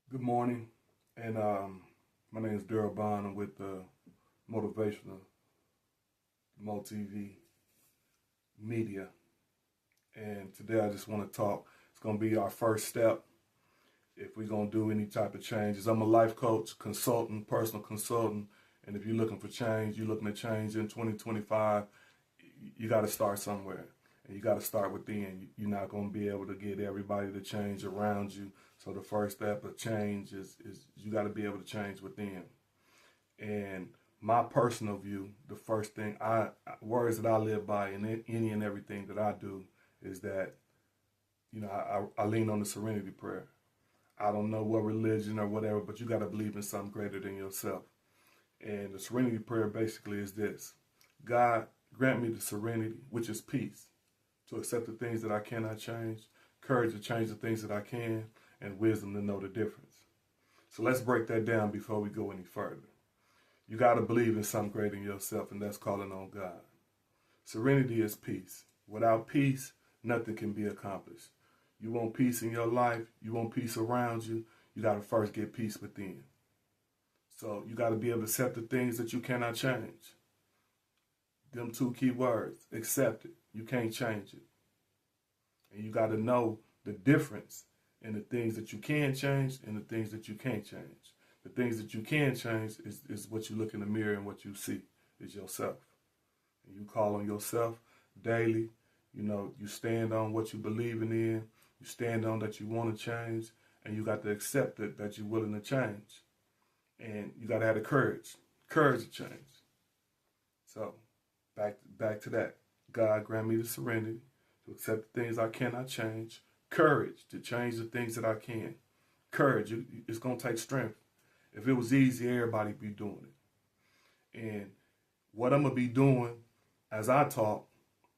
Good morning, and my name is Daryl Bond. I'm with Motivational Multi Media, and today I just want to talk. It's going to be our first step if we're going to do any type of changes. I'm a life coach, consultant, personal consultant, and if you're looking for change, you're looking to change in 2025, you got to start somewhere. And you got to start within. You're not going to be able to get everybody to change around you. So the first step of change is you got to be able to change within. And my personal view, the first thing words that I live by in any and everything that I do is that, I lean on the Serenity prayer. I don't know what religion or whatever, but you got to believe in something greater than yourself. And the Serenity prayer basically is this: God, grant me the serenity, which is peace, to accept the things that I cannot change, courage to change the things that I can, and wisdom to know the difference. So let's break that down before we go any further. You got to believe in something greater than yourself, and that's calling on God. Serenity is peace. Without peace, nothing can be accomplished. You want peace in your life, you want peace around you, you got to first get peace within. So you got to be able to accept the things that you cannot change. Them two key words: accept it. You can't change it. And you got to know the difference in the things that you can change and the things that you can't change. The things that you can change is what you look in the mirror and what you see is yourself. And you call on yourself daily. You stand on what you believe in. You stand on that you want to change, and you got to accept it that you're willing to change. And you got to have the courage to change. So back to that. God grant me the serenity to accept the things I cannot change, courage to change the things that I can. Courage, it's going to take strength. If it was easy, everybody be doing it. And what I'm going to be doing as I talk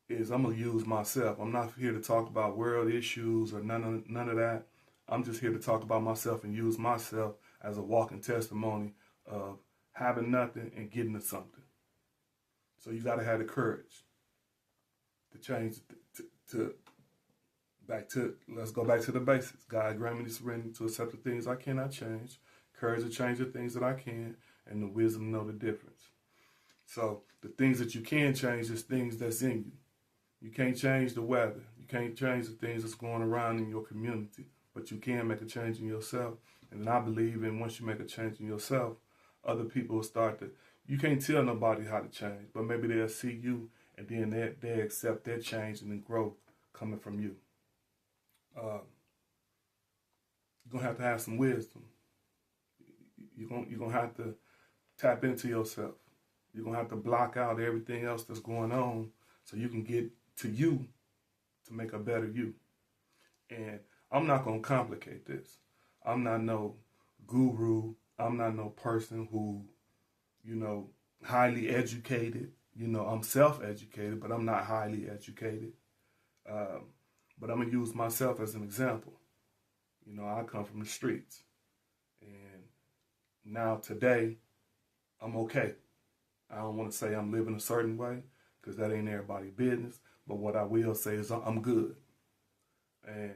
is I'm going to use myself. I'm not here to talk about world issues or none of that. I'm just here to talk about myself and use myself as a walking testimony of having nothing and getting to something. So you got to have the courage to change, let's go back to the basics. God grant me the serenity to accept the things I cannot change, courage to change the things that I can, and the wisdom to know the difference. So the things that you can change is things that's in you. You can't change the weather. You can't change the things that's going around in your community, but you can make a change in yourself. And I believe in once you make a change in yourself, other people will start to, you can't tell nobody how to change, but maybe they'll see you and then they accept their change and the growth coming from you. You're going to have some wisdom. You're going to have to tap into yourself. You're going to have to block out everything else that's going on so you can get to you to make a better you. And I'm not going to complicate this. I'm not no guru. I'm not no person who, highly educated. I'm self-educated, but I'm not highly educated. But I'm going to use myself as an example. I come from the streets. And now today, I'm okay. I don't want to say I'm living a certain way because that ain't everybody's business. But what I will say is I'm good. And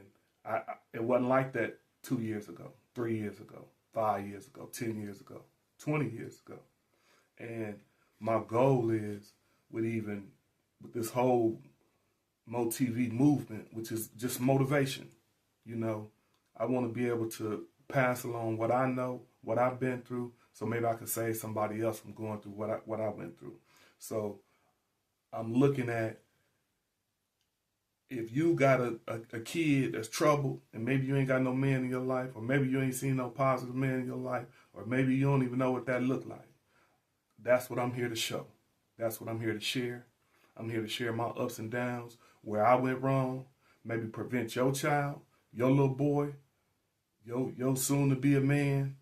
it wasn't like that 2 years ago, 3 years ago, 5 years ago, 10 years ago, 20 years ago. And my goal is with this whole MoTV movement, which is just motivation. I want to be able to pass along what I know, what I've been through, so maybe I can save somebody else from going through what I went through. So I'm looking at, if you got a kid that's troubled, and maybe you ain't got no man in your life, or maybe you ain't seen no positive man in your life, or maybe you don't even know what that look like, that's what I'm here to show. That's what I'm here to share. I'm here to share my ups and downs, where I went wrong, maybe prevent your child, your little boy, your soon to be a man,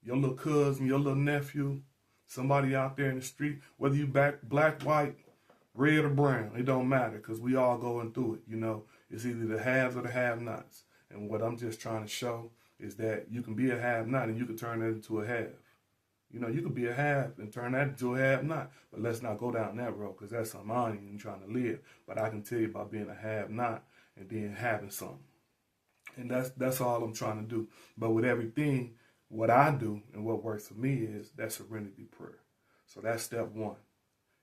your little cousin, your little nephew, somebody out there in the street, whether you black, white, red or brown, it don't matter, because we all going through it. It's either the haves or the have-nots. And what I'm just trying to show is that you can be a have-not and you can turn that into a have. You could be a have and turn that into a have-not. But let's not go down that road, because that's something I'm trying to live. But I can tell you about being a have-not and then having something. And that's all I'm trying to do. But with everything, what I do and what works for me is that serenity prayer. So that's step one.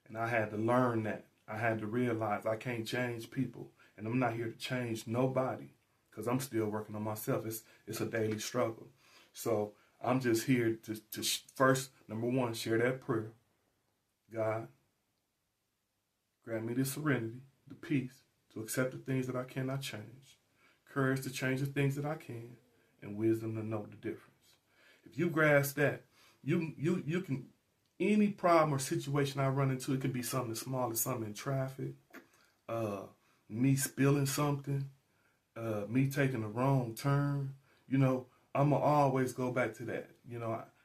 And I had to learn that. I had to realize I can't change people. And I'm not here to change nobody because I'm still working on myself. It's a daily struggle. So I'm just here to first, number one, share that prayer. God, grant me the serenity, the peace to accept the things that I cannot change, courage to change the things that I can, and wisdom to know the difference. If you grasp that, you can, any problem or situation I run into, it could be something as small as something in traffic, me spilling something, me taking a wrong turn, I'm going to always go back to that.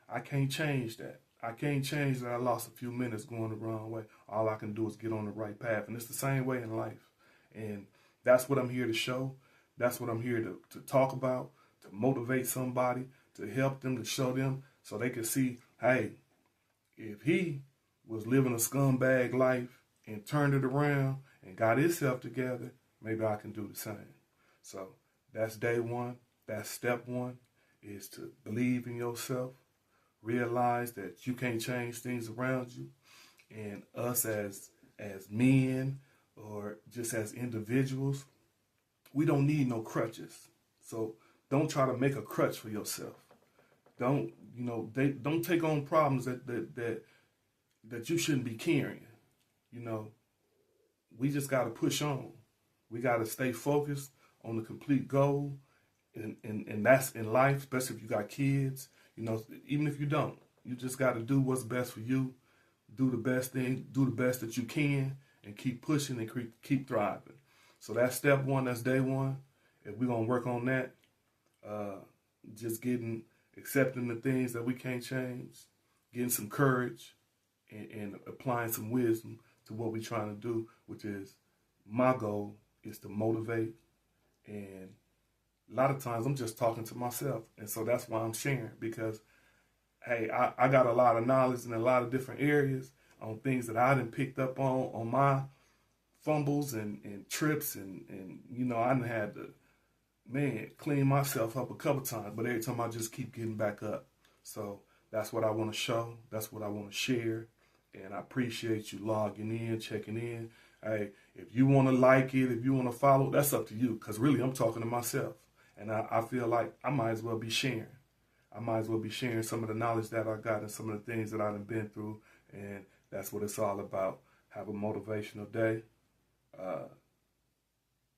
I can't change that. I can't change that I lost a few minutes going the wrong way. All I can do is get on the right path. And it's the same way in life. And that's what I'm here to show. That's what I'm here to talk about, to motivate somebody, to help them, to show them so they can see, hey, if he was living a scumbag life and turned it around and got himself together, maybe I can do the same. So that's day one. That's step one, is to believe in yourself. Realize that you can't change things around you. And us as men or just as individuals, we don't need no crutches. So don't try to make a crutch for yourself. Don't take on problems that you shouldn't be carrying. We just got to push on. We got to stay focused on the complete goal. And that's in life, especially if you got kids. Even if you don't, you just got to do what's best for you. Do the best thing, do the best that you can, and keep pushing and keep thriving. So that's step one, that's day one. If we're going to work on that, just accepting the things that we can't change, getting some courage, and applying some wisdom to what we're trying to do, which is, my goal is to motivate. And a lot of times I'm just talking to myself. And so that's why I'm sharing, because, hey, I got a lot of knowledge in a lot of different areas on things that I done picked up on my fumbles and trips. And I done had to, clean myself up a couple times. But every time I just keep getting back up. So that's what I want to show. That's what I want to share. And I appreciate you logging in, checking in. Hey, if you want to like it, if you want to follow, that's up to you. Because really, I'm talking to myself. And I feel like I might as well be sharing. I might as well be sharing some of the knowledge that I got and some of the things that I've been through. And that's what it's all about. Have a motivational day.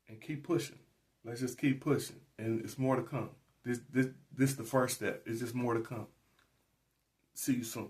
And keep pushing. Let's just keep pushing. And it's more to come. This the first step. It's just more to come. See you soon.